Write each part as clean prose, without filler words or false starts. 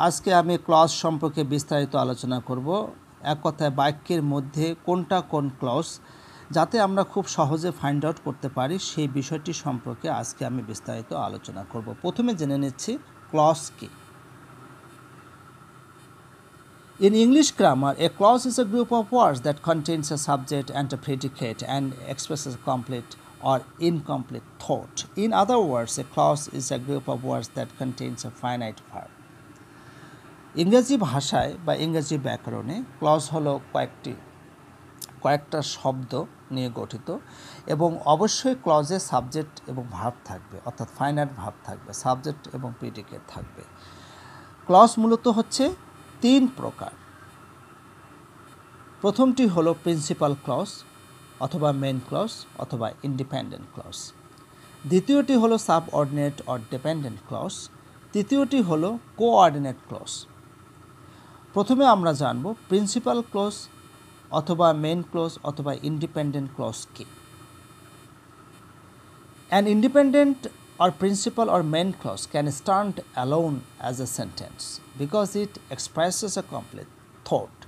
আজকে আমি ক্লজ সম্পর্কে বিস্তারিত আলোচনা করব। এক কথায় বাক্যের মধ্যে কোনটা কোন ক্লজ, যাতে আমরা খুব সহজে ফাইন্ড আউট করতে পারি সেই বিষয়টি সম্পর্কে আজকে আমি বিস্তারিত আলোচনা করব। প্রথমে জেনে নিচ্ছি ক্লজ কি। In English grammar, a clause is a group of words that contains a subject and a predicate and expresses a complete or incomplete thought. In other words, a clause is a group of words that contains a finite verb. ইংরেজি ভাষায় বা ইংরেজি ব্যাকরণে clause হলো কয়েকটা শব্দ নিয়ে গঠিত এবং অবশ্যই ক্লজে সাবজেক্ট এবং ভার্ব থাকবে, অর্থাৎ ফাইনাইট ভার্ব থাকবে, সাবজেক্ট এবং প্রিডিকেট থাকবে। ক্লজ মূলত হচ্ছে তিন প্রকার। প্রথমটি হলো প্রিন্সিপাল ক্লজ অথবা মেইন ক্লজ অথবা ইন্ডিপেন্ডেন্ট ক্লজ। দ্বিতীয়টি হলো সাবঅর্ডিনেট অর ডিপেন্ডেন্ট ক্লজ। তৃতীয়টি হলো কোঅর্ডিনেট ক্লজ। প্রথমে আমরা জানব প্রিন্সিপাল ক্লজ অথবা মেইন ক্লজ অথবা ইন্ডিপেন্ডেন্ট ক্লজ কি। An independent or principal or main clause can stand alone as a sentence because it expresses a complete thought.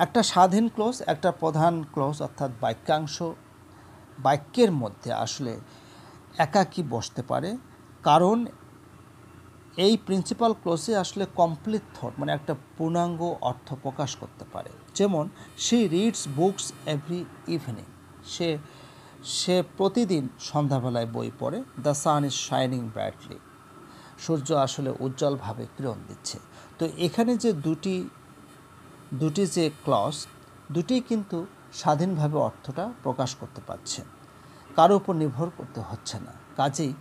একটা স্বাধীন ক্লজ, একটা প্রধান ক্লজ অর্থাৎ বাক্যাংশ বাক্যের মধ্যে আসলে একাকী বসতে পারে, কারণ এই প্রিন্সিপাল ক্লজে আসলে কমপ্লিট থট মানে একটা পূর্ণাঙ্গ অর্থ প্রকাশ করতে পারে। যেমন she reads books every evening, সে প্রতিদিন সন্ধ্যাবেলায় বই পড়ে। The sun is shining brightly, সূর্য আসলে উজ্জ্বলভাবে কিরণ দিচ্ছে। তো এখানে যে দুটি যে ক্লজ, দুটি কিন্তু স্বাধীনভাবে অর্থটা প্রকাশ করতে পারছে, কারো উপর নির্ভর করতে হচ্ছে না। কাজেই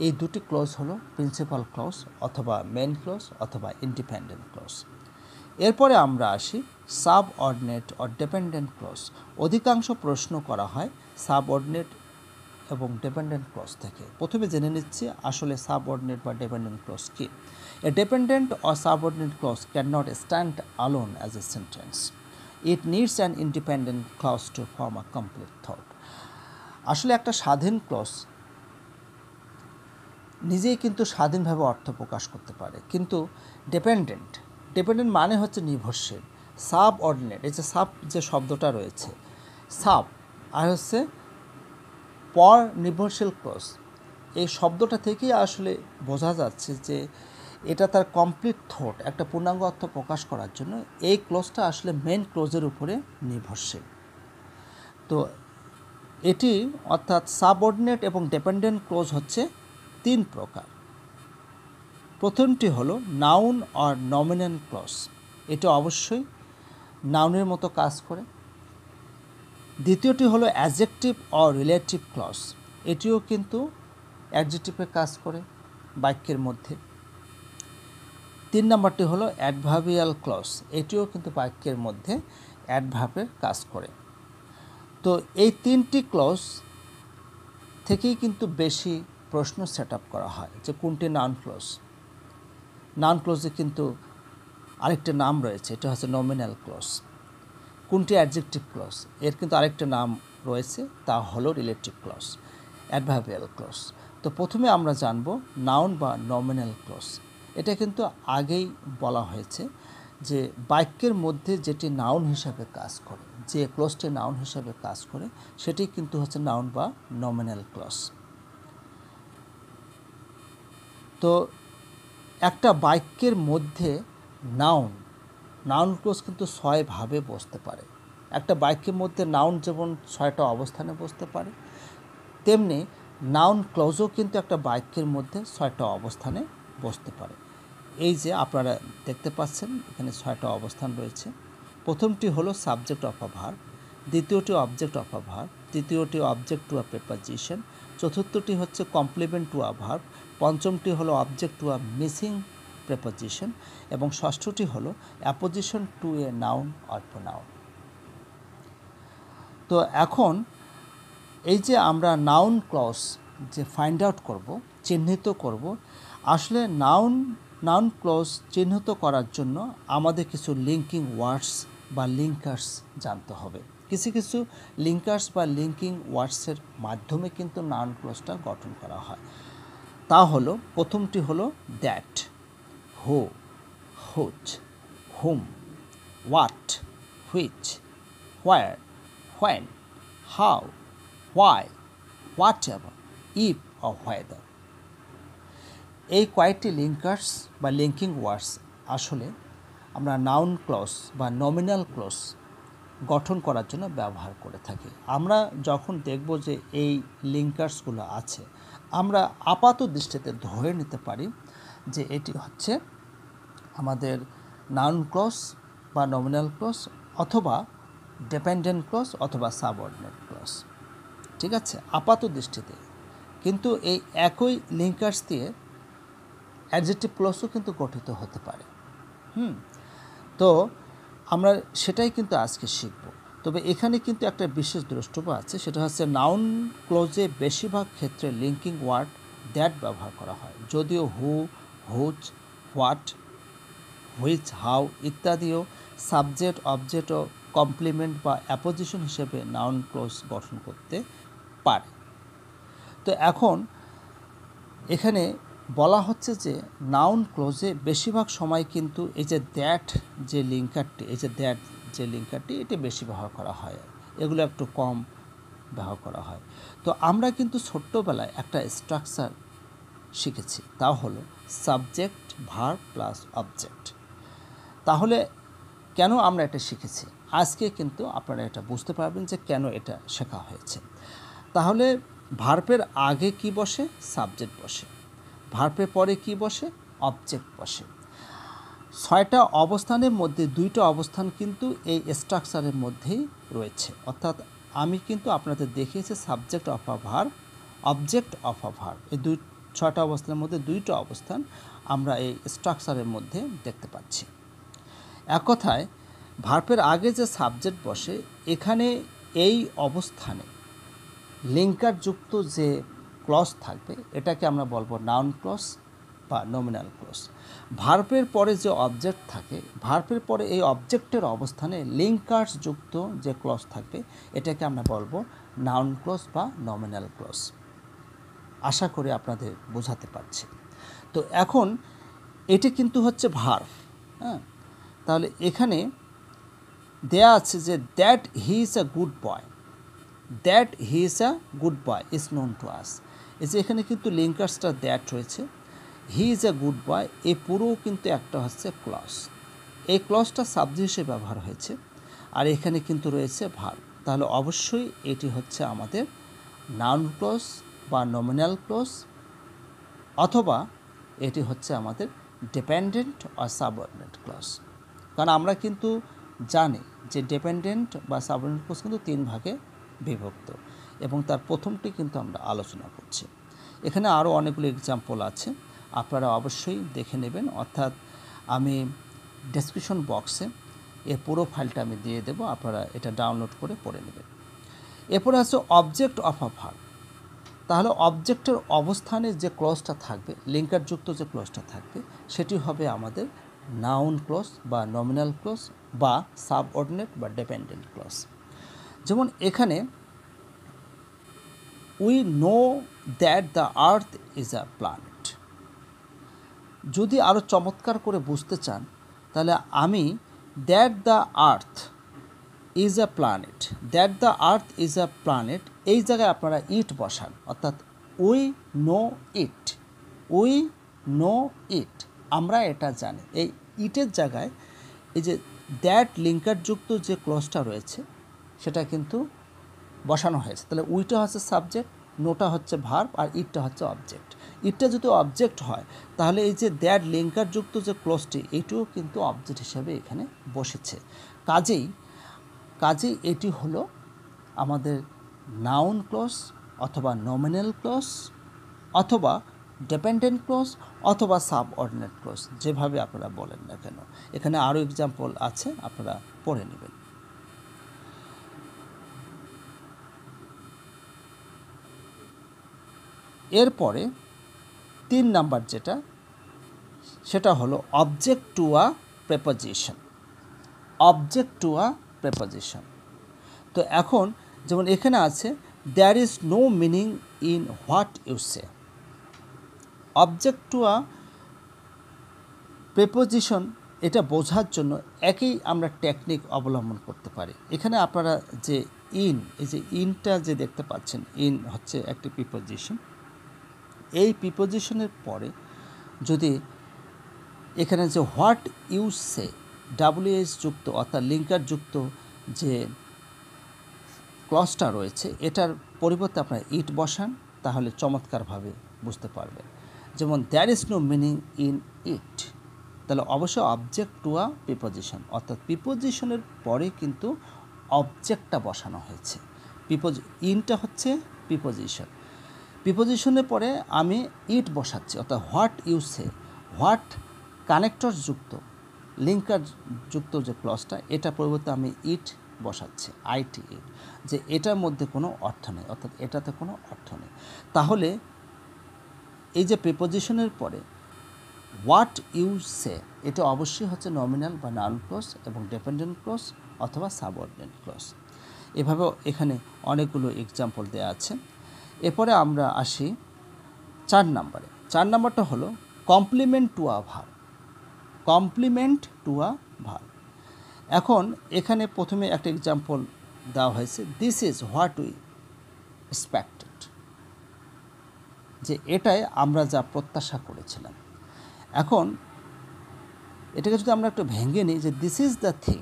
এই দুটি ক্লজ হলো প্রিন্সিপাল ক্লজ অথবা মেইন ক্লজ অথবা ইন্ডিপেন্ডেন্ট ক্লজ। এরপরে আমরা আসি সাবঅর্ডিনেট অর ডিপেন্ডেন্ট ক্লজ। অধিকাংশ প্রশ্ন করা হয় সাবঅর্ডিনেট এবং ডিপেন্ডেন্ট ক্লজ থেকে। প্রথমে জেনে নিচ্ছি আসলে সাবঅর্ডিনেট বা ডিপেন্ডেন্ট ক্লজ কি। A dependent or subordinate clause cannot stand alone as a sentence. It needs an independent clause to form a complete thought. আসলে একটা স্বাধীন ক্লজ নিজেই কিন্তু স্বাধীনভাবে অর্থ প্রকাশ করতে পারে, কিন্তু ডিপেন্ডেন্ট মানে হচ্ছে নির্ভরশীল। সাবঅর্ডিনেট, এই যে সাব যে শব্দটা রয়েছে, সাব আর হচ্ছে পর নির্ভরশীল ক্লজ, এই শব্দটা থেকেই আসলে বোঝা যাচ্ছে যে এটা তার কমপ্লিট থট, একটা পূর্ণাঙ্গ অর্থ প্রকাশ করার জন্য এই ক্লজটা আসলে মেইন ক্লজের উপরে নির্ভরশীল। তো এটি অর্থাৎ সাবঅর্ডিনেট এবং ডিপেন্ডেন্ট ক্লজ হচ্ছে তিন প্রকার। প্রথমটি হলো নাউন অর নমিনাল ক্লজ, এটা অবশ্যই নাউনের মতো কাজ করে। দ্বিতীয়টি হলো অ্যাডজেক্টিভ অর রিলেটিভ ক্লজ, এটিও কিন্তু অ্যাডজেক্টিভের কাজ করে বাক্যের মধ্যে। তিন নম্বরটি হলো অ্যাডভার্বিয়াল ক্লজ, এটিও কিন্তু বাক্যের মধ্যে অ্যাডভার্বের কাজ করে। তো এই তিনটি ক্লজ থেকেই কিন্তু বেশি প্রশ্ন সেট আপ করা হয় যে কোনটি নাউন ক্লজ। নাউন ক্লজে কিন্তু আরেকটা নাম রয়েছে, এটা হচ্ছে নমিনাল ক্লজ। কোনটি অ্যাডজেক্টিভ ক্লজ, এর কিন্তু আরেকটা নাম রয়েছে, তা হলো রিলেটিভ ক্লজ, অ্যাডভার্বিয়াল ক্লজ। তো প্রথমে আমরা জানব নাউন বা নমিনাল ক্লজ। এটা কিন্তু আগেই বলা হয়েছে যে বাক্যের মধ্যে যেটি নাউন হিসাবে কাজ করে, যে ক্লজটি নাউন হিসাবে কাজ করে, সেটি কিন্তু হচ্ছে নাউন বা নমিনাল ক্লজ। তো একটা বাক্যের মধ্যে নাউন ক্লজ কিন্তু 6 ভাবে বসতে পারে। একটা বাক্যের মধ্যে নাউন যেমন 6টা অবস্থানে বসতে পারে, তেমনি নাউন ক্লজও কিন্তু একটা বাক্যের মধ্যে 6টা অবস্থানে বসতে পারে। এই যে আপনারা দেখতে পাচ্ছেন এখানে 6টা অবস্থান রয়েছে। প্রথমটি হলো সাবজেক্ট অফ আ ভার্ব, দ্বিতীয়টি অবজেক্ট অফ আ ভার্ব, তৃতীয়টি অবজেক্ট টু আ প্রিপোজিশন, চতুর্থটি হচ্ছে কমপ্লিমেন্ট টু আ ভার্ব, পঞ্চমটি হলো object to a missing preposition এবং ষষ্ঠটি হলো apposition to a noun or pronoun. তো এখন এই যে আমরা নাউন ক্লজ যে ফাইন্ড আউট করব, চিহ্নিত করব, আসলে নাউন ক্লজ চিহ্নিত করার জন্য আমাদের কিছু লিঙ্কিং ওয়ার্ডস বা লিঙ্কার্স জানতে হবে। কিছু লিঙ্কার্স বা লিঙ্কিং ওয়ার্ডসের মাধ্যমে কিন্তু নাউন ক্লজটা গঠন করা হয়। তা হলো প্রথমটি হলো that, who, হুচ, hmm, what, which, where, when, how, why, what ever, if or whether. এই কয়েকটি লিঙ্কার্স বা লিঙ্কিং ওয়ার্ডস আসলে আমরা নাউন ক্লজ বা নমিনাল ক্লজ গঠন করার জন্য ব্যবহার করে থাকি। আমরা যখন দেখব যে এই লিঙ্কার্সগুলো আছে, আমরা আপাত দৃষ্টিতে ধরে নিতে পারি যে এটি হচ্ছে আমাদের নাউন ক্লজ বা নমিনাল ক্লজ অথবা ডিপেন্ডেন্ট ক্লজ অথবা সাবঅর্ডিনেট ক্লজ। ঠিক আছে, আপাত দৃষ্টিতে। কিন্তু এই একই লিঙ্কার্স দিয়ে অ্যাডজেক্টিভ ক্লজও কিন্তু গঠিত হতে পারে। তো আমরা সেটাই কিন্তু আজকে শিখব। তবে এখানে কিন্তু একটা বিশেষ দ্রষ্টব্য আছে, সেটা হচ্ছে নাউন ক্লোজে বেশিরভাগ ক্ষেত্রে লিঙ্কিং ওয়ার্ড দ্যাট ব্যবহার করা হয়, যদিও হু, হুচ, হোয়াট, হুইচ, হাউ ইত্যাদিও সাবজেক্ট, অবজেক্ট ও কমপ্লিমেন্ট বা অ্যাপোজিশন হিসেবে নাউন ক্লোজ গঠন করতে পারে। তো এখন এখানে বলা হচ্ছে যে নাউন ক্লোজে বেশিরভাগ সময় কিন্তু এই যে দ্যাট যে লিঙ্কারটি এটি বেশি ব্যবহার করা হয়, এগুলো একটু কম ব্যবহার করা হয়। তো আমরা কিন্তু ছোট্টবেলায় একটা স্ট্রাকচার শিখেছি, তা হলো সাবজেক্ট, ভার্ব প্লাস অবজেক্ট। তাহলে কেন আমরা এটা শিখেছি, আজকে কিন্তু আপনারা এটা বুঝতে পারবেন যে কেন এটা শেখা হয়েছে। তাহলে ভার্বের আগে কি বসে? সাবজেক্ট বসে। ভার্বের পরে কি বসে? অবজেক্ট বসে। 6টা অবস্থানের মধ্যে 2টা অবস্থান কিন্তু এই স্ট্রাকচারের মধ্যেই রয়েছে। অর্থাৎ আমি কিন্তু আপনাদের দেখিয়েছি subject of a verb, object of a verb, এই 6টা অবস্থানের মধ্যে 2টা অবস্থান আমরা এই স্ট্রাকচারের মধ্যে দেখতে পাচ্ছি। এক কথায় ভার্বের আগে যে সাবজেক্ট বসে, এখানে এই অবস্থানে লিঙ্কার যুক্ত যে ক্লজ থাকবে এটাকে আমরা বলবো নাউন ক্লজ বা নমিনাল ক্লজ। ভার্বের পরে যে অবজেক্ট থাকে, ভার্বের পরে এই অবজেক্টের অবস্থানে লিঙ্কার্স যুক্ত যে ক্লজ থাকবে এটাকে আমরা বলবো নাউন ক্লজ বা নমিনাল ক্লজ। আশা করি আপনাদের বোঝাতে পারছি। তো এখন এটি কিন্তু হচ্ছে ভার্ব। তাহলে এখানে দেয়া আছে যে that he is a good boy, that he is a good boy is known to us. এই যে এখানে কিন্তু লিঙ্কার্সটা দ্যাট রয়েছে, he is a good boy, এই পুরো কিন্তু একটা হচ্ছে ক্লজ। এই ক্লজটা সাবজেক্ট হিসেবে ব্যবহার হয়েছে, আর এখানে কিন্তু রয়েছে ভার্ব। তাহলে অবশ্যই এটি হচ্ছে আমাদের নাউন ক্লজ বা নমিনাল ক্লজ, অথবা এটি হচ্ছে আমাদের ডিপেন্ডেন্ট আর সাবঅর্ডিনেট ক্লজ। কারণ আমরা কিন্তু জানি যে ডিপেন্ডেন্ট বা সাবঅর্ডিনেট ক্লজ কিন্তু 3 ভাগে বিভক্ত, এবং তার প্রথমটি কিন্তু আমরা আলোচনা করছি। এখানে আরও অনেকগুলো এক্সাম্পল আছে, আপনারা অবশ্যই দেখে নেবেন। অর্থাৎ আমি ডেসক্রিপশন বক্সে এর পুরো ফাইলটা আমি দিয়ে দেব, আপনারা এটা ডাউনলোড করে পড়ে নেবেন। এরপরে আছে অবজেক্ট অফ আ ভার্ব। তাহলে অবজেক্টের অবস্থানে যে ক্লজটা থাকবে, লিঙ্কার যুক্ত যে ক্লজটা থাকবে, সেটি হবে আমাদের নাউন ক্লজ বা নমিনাল ক্লজ বা সাবঅর্ডিনেট বা ডিপেন্ডেন্ট ক্লজ। যেমন এখানে we know that the earth is a planet. যদি আরও চমৎকার করে বুঝতে চান, তাহলে আমি that the earth is a planet, that the earth is a planet, এই জায়গায় আপনারা ইট বসান। অর্থাৎ we know it, we know it, আমরা এটা জানি। এই ইটের জায়গায় এই যে দ্যাট লিঙ্কার যুক্ত যে ক্লজটা রয়েছে সেটা কিন্তু বসানো হয়েছে। তাহলে উইটা হচ্ছে সাবজেক্ট, নোটা হচ্ছে ভার্ব, আর ইটটা হচ্ছে অবজেক্ট। ইটটা যদি অবজেক্ট হয়, তাহলে এই যে দ্যাট লিঙ্কার যুক্ত যে ক্লজটি, এটিও কিন্তু অবজেক্ট হিসাবে এখানে বসেছে। কাজেই এটি হলো আমাদের নাউন ক্লজ অথবা নমিনাল ক্লজ অথবা ডিপেন্ডেন্ট ক্লজ অথবা সাবঅর্ডিনেট ক্লজ, যেভাবে আপনারা বলেন না কেন। এখানে আরও এক্সাম্পল আছে, আপনারা পড়ে নেবেন। এরপরে 3 নাম্বার যেটা, সেটা হলো object to a preposition. Object to a preposition. তো এখন যেমন এখানে আছে there is no meaning in what you say. Object to a preposition এটা বোঝার জন্য একই আমরা টেকনিক অবলম্বন করতে পারি। এখানে আপনারা যে ইন, এই যে ইনটা যে দেখতে পাচ্ছেন, ইন হচ্ছে একটি প্রিপোজিশন। এই প্রিপোজিশনের পরে যদি এখানে যে হোয়াট ইউ সে ডাব্লিউএস যুক্ত অর্থাৎ লিঙ্কার যুক্ত যে ক্লজটা রয়েছে এটার পরিবর্তে আপনারা ইট বসান, তাহলে চমৎকারভাবে বুঝতে পারবেন। যেমন there is no meaning in it, তাহলে অবশ্যই অবজেক্ট টু আ প্রিপোজিশন, অর্থাৎ প্রিপোজিশনের পরে কিন্তু অবজেক্টটা বসানো হয়েছে। ইনটা হচ্ছে প্রিপোজিশন, প্রিপোজিশনের পরে আমি ইট বসাচ্ছি, অর্থাৎ what you say, what connector যুক্ত লিঙ্কার যুক্ত যে ক্লজটা এটা পরিবর্তে আমি ইট বসাচ্ছি, আইটি ইট, যে এটার মধ্যে কোনো অর্থ নেই, অর্থাৎ এটাতে কোনো অর্থ নেই। তাহলে এই যে প্রিপোজিশনের পরে হোয়াট ইউ সে এটা অবশ্যই হচ্ছে নমিনাল বা নাউন ক্লজ এবং ডিপেন্ডেন্ট ক্লজ অথবা সাবঅর্ডিনেট ক্লজ। এভাবেও এখানে অনেকগুলো এক্সাম্পল দেওয়া আছে। এরপরে আমরা আসি 4 নম্বরে। 4 নম্বরটা হলো complement to a verb. Complement to a verb. এখন এখানে প্রথমে একটা এক্সাম্পল দেওয়া হয়েছে, this is what we expected, যে এটাই আমরা যা প্রত্যাশা করেছিলাম। এখন এটাকে যদি আমরা একটু ভেঙে নিই, যে this is the thing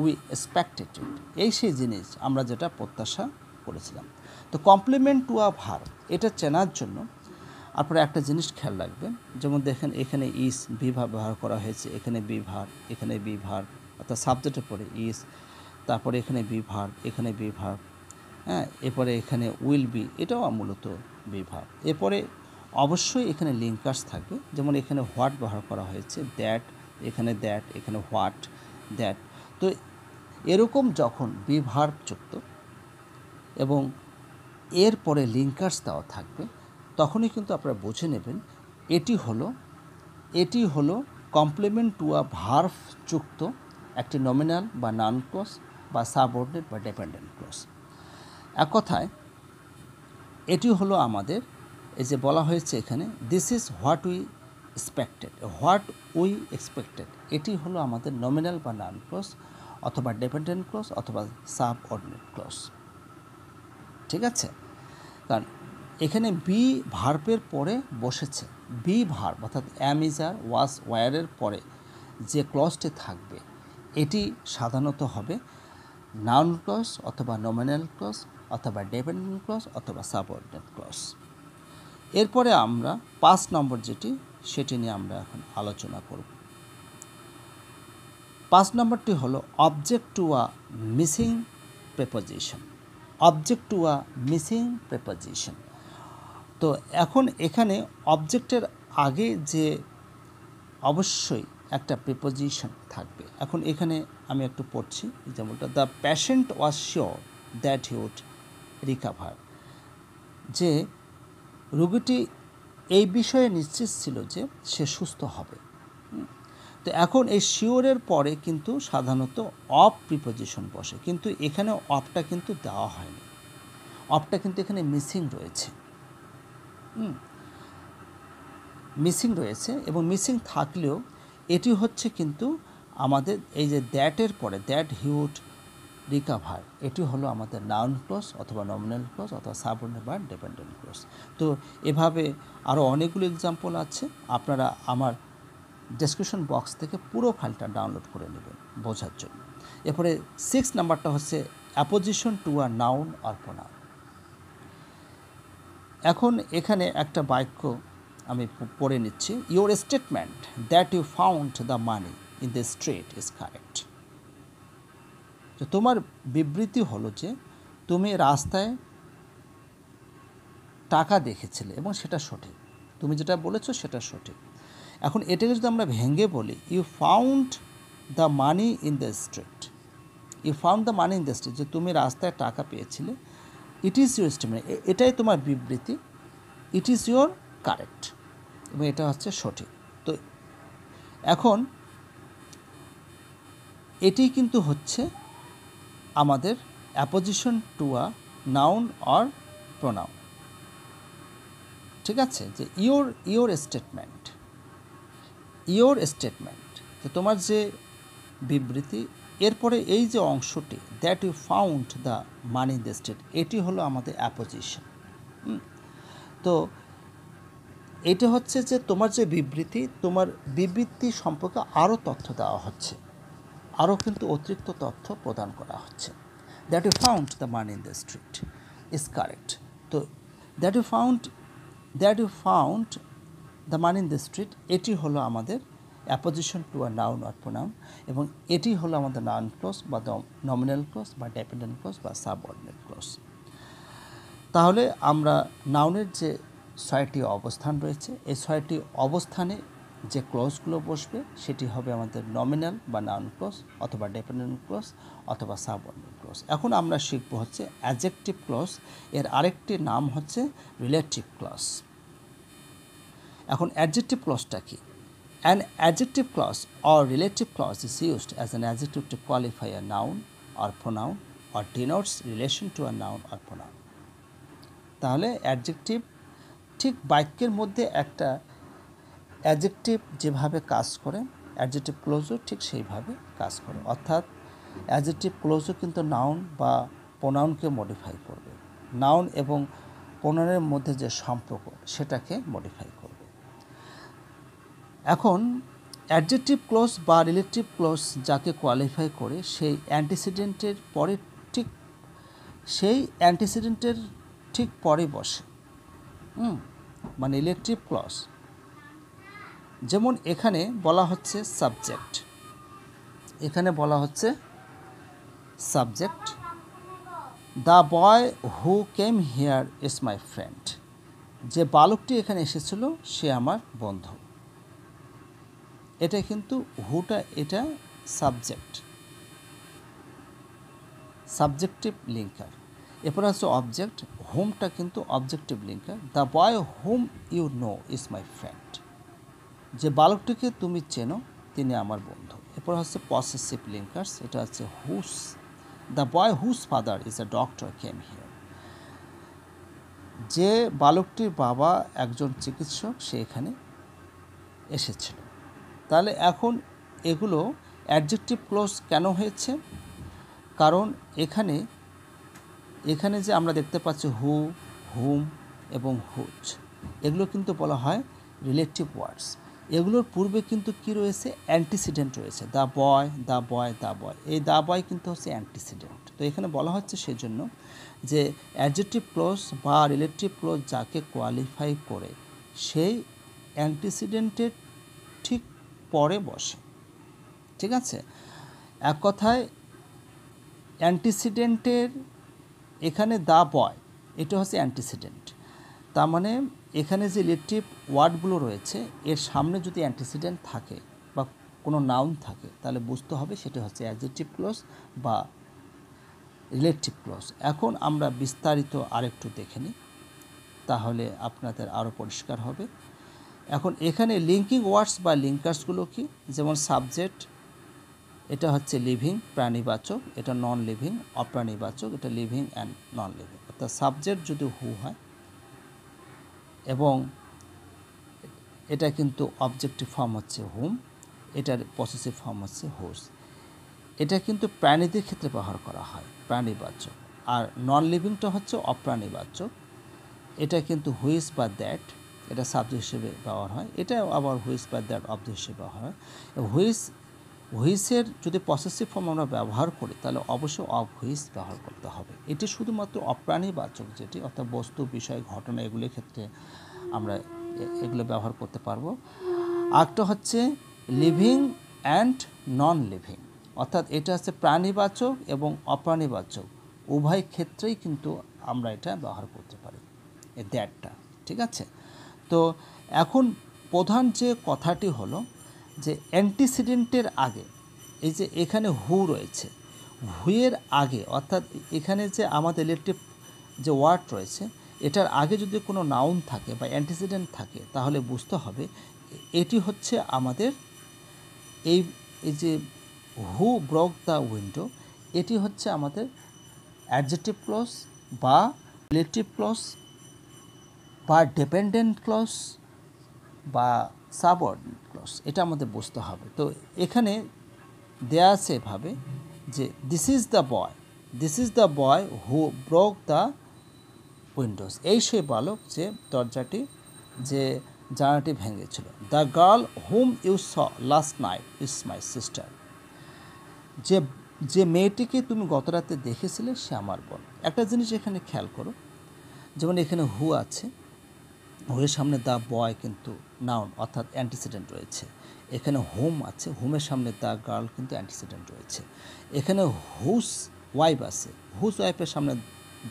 we expected it, এই সেই জিনিস আমরা যেটা প্রত্যাশা করেছিলাম। তো কমপ্লিমেন্ট টু আ ভার্ব এটা চেনার জন্য আপনারা একটা জিনিস খেয়াল রাখবেন, যেমন দেখেন এখানে ইজ বি ভার্ব ব্যবহার করা হয়েছে, এখানে বি ভার্ব, এখানে বি ভার্ব, অর্থাৎ সাবজেক্টের পরে ইজ, তারপরে এখানে বি ভার্ব, এখানে বি ভার্ব, হ্যাঁ, এরপরে এখানে উইল বি, এটাও মূলত বি ভার্ব। এরপরে অবশ্যই এখানে লিঙ্কার্স থাকবে, যেমন এখানে হোয়াট ব্যবহার করা হয়েছে, দ্যাট, এখানে দ্যাট, এখানে হোয়াট, দ্যাট। তো এরকম যখন বি ভার্ব যুক্ত এবং এরপরে লিঙ্কার্স দেওয়া থাকবে, তখনই কিন্তু আপনারা বুঝে নেবেন এটি হলো কমপ্লিমেন্ট টু আ ভার্ব যুক্ত একটি নমিনাল বা নাউন ক্লজ বা সাবঅর্ডিনেট বা ডিপেন্ডেন্ট ক্লজ। এক কথায় এটি হলো আমাদের এই যে বলা হয়েছে এখানে, this is what we expected, what we expected, এটি হলো আমাদের নমিনাল বা নাউন ক্লজ অথবা ডিপেন্ডেন্ট ক্লজ অথবা সাবঅর্ডিনেট ক্লজ। ঠিক আছে, কারণ এখানে বি ভার্বের পরে বসেছে, বি ভার্ব অর্থাৎ অ্যাম, ইজ, আর, ওয়াজ, ওয়্যারের পরে যে ক্লজটি থাকবে এটি সাধারণত হবে নাউন ক্লজ অথবা নমিনাল ক্লজ অথবা ডিপেন্ডেন্ট ক্লজ অথবা সাবঅর্ডিনেট ক্লজ। এরপরে আমরা 5 নম্বর যেটি সেটি নিয়ে আমরা এখন আলোচনা করব। 5 নম্বরটি হলো object to a missing preposition. Object to a missing preposition. তো এখন এখানে অবজেক্টের আগে যে অবশ্যই একটা প্রিপোজিশন থাকবে। এখন এখানে আমি একটু পড়ছি যেমনটা, the patient was sure that he would recover, যে রোগীটি এই বিষয়ে নিশ্চিত ছিল যে সে সুস্থ হবে। তো এখন এই শিওরের পরে কিন্তু সাধারণত অফ প্রিপোজিশন বসে, কিন্তু এখানে অফটা কিন্তু দেওয়া হয়নি, অফটা কিন্তু এখানে মিসিং রয়েছে, মিসিং রয়েছে। এবং মিসিং থাকলেও এটি হচ্ছে কিন্তু আমাদের এই যে দ্যাটের পরে, দ্যাট হি উড রিকাভার, এটি হলো আমাদের নাউন ক্লজ অথবা নমিনাল ক্লজ অথবা সাবঅর্ডিনেট বা ডিপেন্ডেন্ট ক্লজ। তো এভাবে আরও অনেকগুলো এক্সাম্পল আছে, আপনারা আমার ডেসক্রিপশন বক্স থেকে পুরো ফাইলটা ডাউনলোড করে নেবেন বোঝার জন্য। এরপরে 6 নাম্বারটা হচ্ছে apposition to a noun or pronoun. এখন এখানে একটা বাক্য আমি পড়ে নিচ্ছি, your statement that you found the money in the street is correct. তো তোমার বিবৃতি হলো যে তুমি রাস্তায় টাকা দেখেছিলে এবং সেটা সঠিক, তুমি যেটা বলেছো সেটা সঠিক। এখন এটাকে যদি আমরা ভেঙে বলি, you found the money in the street, you found the money in the street, যে তুমি রাস্তায় টাকা পেয়েছিলে, ইট ইজ ইউর স্টেটমেন্ট, এটাই তোমার বিবৃতি, ইট ইজ ইউর কারেক্ট, এবং এটা হচ্ছে সঠিক। তো এখন এটি কিন্তু হচ্ছে আমাদের apposition to a noun or pronoun. ঠিক আছে, যে ইউর স্টেটমেন্ট, ইউর স্টেটমেন্ট, তো তোমার যে বিবৃতি এরপরে এই যে অংশটি that you found the money in the street, এটি হলো আমাদের অ্যাপোজিশন। তো এটা হচ্ছে যে তোমার যে বিবৃতি, তোমার বিবৃতি সম্পর্কে আরও তথ্য দেওয়া হচ্ছে, আরও কিন্তু অতিরিক্ত তথ্য প্রদান করা হচ্ছে। That you found the money in the street is correct. তো that you found the money in the street, এটি হলো আমাদের apposition to a noun or pronoun, এবং এটি হলো আমাদের নাউন ক্লজ বা নমিনাল ক্লজ বা ডিপেন্ডেন্ট ক্লজ বা সাবঅর্ডিনেট ক্লজ। তাহলে আমরা নাউনের যে 6টি অবস্থান রয়েছে, এই 6টি অবস্থানে যে ক্লজগুলো বসবে সেটি হবে আমাদের নমিনাল বা নাউন ক্লজ অথবা ডিপেন্ডেন্ট ক্লজ অথবা সাবঅর্ডিনেট ক্লজ। এখন আমরা শিখব হচ্ছে অ্যাডজেক্টিভ ক্লজ, এর আরেকটি নাম হচ্ছে রিলেটিভ ক্লজ। এখন অ্যাডজেক্টিভ ক্লজটা কি? An adjective clause or relative clause is used as an adjective to qualify a noun or pronoun or denotes relation to a noun or pronoun. তাহলে অ্যাডজেক্টিভ ঠিক বাক্যের মধ্যে একটা অ্যাডজেক্টিভ যেভাবে কাজ করে অ্যাডজেক্টিভ ক্লোজও ঠিক সেইভাবে কাজ করে, অর্থাৎ অ্যাডজেক্টিভ ক্লোজও কিন্তু নাউন বা প্রোনাউনকে মডিফাই করবে, নাউন এবং প্রোনাউনের মধ্যে যে সম্পর্ক সেটাকে মডিফাই করবে। এখন অ্যাডজেক্টিভ ক্লজ বা রিলেটিভ ক্লজ যাকে কোয়ালিফাই করে সেই অ্যান্টিসিডেন্টের পরে ঠিক পরে বসে, মানে রিলেটিভ ক্লজ। যেমন এখানে বলা হচ্ছে সাবজেক্ট, এখানে বলা হচ্ছে subject, the boy who came here is my friend, যে বালকটি এখানে এসেছিল সে আমার বন্ধু। এটা কিন্তু হুটা এটা সাবজেক্টিভ লিঙ্কার। এরপর হচ্ছে অবজেক্ট, হোমটা কিন্তু objective linker. The boy whom you know is my friend, যে বালকটিকে তুমি চেনো তিনি আমার বন্ধু। এরপর হচ্ছে পসেসিভ লিঙ্কার্স, এটা হচ্ছে হুস, দ্য বয় হুস father is a doctor came here, যে বালকটির বাবা একজন চিকিৎসক সে এখানে এসেছিল। তাহলে এখন এগুলো অ্যাডজেক্টিভ ক্লজ কেন হয়েছে? কারণ এখানে যে আমরা দেখতে পাচ্ছি হু, হুম এবং হুচ, এগুলো কিন্তু বলা হয় রিলেটিভ ওয়ার্ডস। এগুলোর পূর্বে কিন্তু কি রয়েছে? অ্যান্টিসিডেন্ট রয়েছে, the boy, the boy, the boy. এই দ্য বয় কিন্তু হচ্ছে অ্যান্টিসিডেন্ট। তো এখানে বলা হচ্ছে সেজন্য যে অ্যাডজেক্টিভ ক্লজ বা রিলেটিভ ক্লজ যাকে কোয়ালিফাই করে সেই অ্যান্টিসিডেন্টের ঠিক পরে বসে, ঠিক আছে? এক কথায় অ্যান্টিসিডেন্টের এখানে দ্য বয় এটা হচ্ছে অ্যান্টিসিডেন্ট, তার মানে এখানে যে রিলেটিভ ওয়ার্ডগুলো রয়েছে এর সামনে যদি অ্যান্টিসিডেন্ট থাকে বা কোনো নাউন থাকে তাহলে বুঝতে হবে সেটা হচ্ছে অ্যাডজেক্টিভ ক্লজ বা রিলেটিভ ক্লজ। এখন আমরা বিস্তারিত আরেকটু দেখে নিই, তাহলে আপনাদের আরও পরিষ্কার হবে। এখন এখানে লিঙ্কিং ওয়ার্ডস বা লিঙ্কার্সগুলো কি? যেমন সাবজেক্ট, এটা হচ্ছে লিভিং প্রাণীবাচক, এটা নন লিভিং অপ্রাণীবাচক, এটা লিভিং অ্যান্ড নন লিভিং। অর্থাৎ সাবজেক্ট যদি হু হয় এবং এটা কিন্তু অবজেক্টিভ ফর্ম হচ্ছে হুম, এটার পসেসিভ ফর্ম হচ্ছে হুস। এটা কিন্তু প্রাণীদের ক্ষেত্রে ব্যবহার করা হয় প্রাণীবাচক, আর নন লিভিংটা হচ্ছে অপ্রাণীবাচক। এটা কিন্তু হুইস বা দ্যাট, এটা সাবজেক্ট হিসেবে ব্যবহার হয়, এটা আবার হুইস বা দ্যাট অবজেক্ট হিসেবে ব্যবহার হয়। হুইসের যদি পসেসিভ ফর্ম আমরা ব্যবহার করি তাহলে অবশ্যই অফ হুইস ব্যবহার করতে হবে। এটি শুধুমাত্র অপ্রাণীবাচক যেটি, অর্থাৎ বস্তু, বিষয়, ঘটনা এগুলির ক্ষেত্রে আমরা এগুলো ব্যবহার করতে পারবো। আরেকটা হচ্ছে লিভিং অ্যান্ড নন লিভিং, অর্থাৎ এটা হচ্ছে প্রাণীবাচক এবং অপ্রাণীবাচক উভয় ক্ষেত্রেই কিন্তু আমরা এটা ব্যবহার করতে পারি, এই দ্যাটটা, ঠিক আছে? তো এখন প্রধান যে কথাটি হলো যে অ্যান্টিসিডেন্টের আগে এই যে এখানে হু রয়েছে, হুয়ের আগে অর্থাৎ এখানে যে আমাদের রিলেটিভ যে ওয়ার্ড রয়েছে এটার আগে যদি কোনো নাউন থাকে বা অ্যান্টিসিডেন্ট থাকে তাহলে বুঝতে হবে এটি হচ্ছে আমাদের এই যে হু ব্রক দ্য উইন্ডো, এটি হচ্ছে আমাদের অ্যাডজেক্টিভ ক্লজ বা রিলেটিভ ক্লজ বা ডিপেন্ডেন্ট ক্লজ বা সাবঅর্ডিনেট ক্লজ, এটা আমাদের বুঝতে হবে। তো এখানে দেয়া আছে এভাবে যে this is the boy who broke the windows, এই সেই বালক যে জানালাটি ভেঙেছিল। The girl whom you saw last night is my sister, যে যে মেয়েটিকে তুমি গত রাতে দেখেছিলে সে আমার বোন। একটা জিনিস এখানে খেয়াল করো, যেমন এখানে হু আছে, হুয়ের সামনে দ্য বয় কিন্তু নাউন অর্থাৎ অ্যান্টিসিডেন্ট রয়েছে। এখানে হোম আছে, হোমের সামনে দ্য গার্ল কিন্তু অ্যান্টিসিডেন্ট রয়েছে। এখানে হুস ওয়াইফ আছে, হুস ওয়াইফের সামনে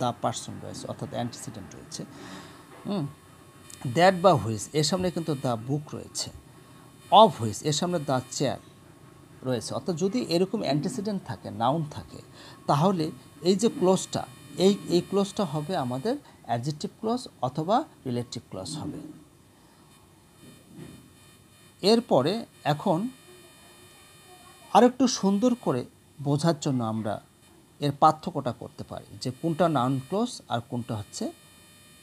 দ্য পার্সন রয়েছে অর্থাৎ অ্যান্টিসিডেন্ট রয়েছে। দ্যাট বা হুইস এর সামনে কিন্তু দ্য বুক রয়েছে। অফ হুইস এর সামনে দ্য চেয়ার রয়েছে। অর্থাৎ যদি এরকম অ্যান্টিসিডেন্ট থাকে, নাউন থাকে, তাহলে এই যে ক্লোজটা, এই ক্লোজটা হবে আমাদের অ্যাডজেক্টিভ ক্লজ অথবা রিলেটিভ ক্লজ হবে। এরপরে এখন আরেকটু সুন্দর করে বোঝার জন্য আমরা এর পার্থক্যটা করতে পারি যে কোনটা নাউন ক্লজ আর কোনটা হচ্ছে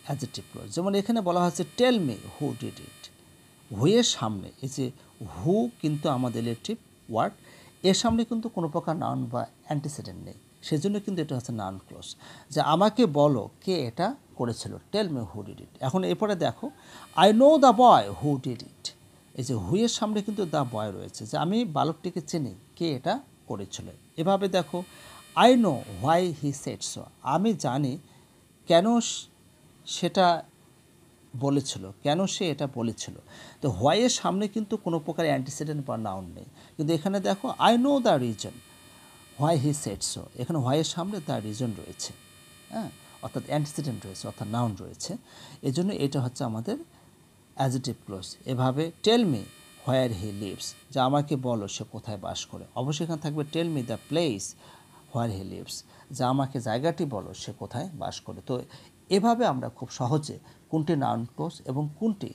অ্যাডজেক্টিভ ক্লজ। যেমন এখানে বলা হচ্ছে tell me who did it, হুয়ের সামনে এই যে হু কিন্তু আমাদের রিলেটিভ ওয়ার্ড, এর সামনে কিন্তু কোনো প্রকার নাউন বা অ্যান্টিসিডেন্ট নেই, সেজন্য কিন্তু এটা হচ্ছে নাউন ক্লজ। যে আমাকে বলো কে এটা করেছিল, tell me who did it. এখন এরপরে দেখো I know the boy who did it, এই যে হুয়ের সামনে কিন্তু দ্য বয় রয়েছে, যে আমি বালকটিকে চিনি, কে এটা করেছিল। এভাবে দেখো I know why he said so, আমি জানি কেন সেটা বলেছিল, কেন সে এটা বলেছিল। তো হোয়াইয়ের সামনে কিন্তু কোনো প্রকার অ্যান্টিসিডেন্ট বা নাউন নেই, কিন্তু এখানে দেখো I know the reason why he said so, এখানে হোয়াইয়ের সামনে দ্য রিজন রয়েছে, হ্যাঁ, অর্থাৎ অ্যান্টিসিডেন্ট রয়েছে, অর্থাৎ নাউন রয়েছে। এই জন্য এটা হচ্ছে আমাদের অ্যাডজেক্টিভ ক্লজ। এভাবে tell me where he lives, যা আমাকে বলো সে কোথায় বাস করে। অবশ্যই এখানে থাকবে tell me the place where he lives, যা আমাকে জায়গাটি বলো সে কোথায় বাস করে। তো এভাবে আমরা খুব সহজে কোনটি নাউন ক্লজ এবং কোনটি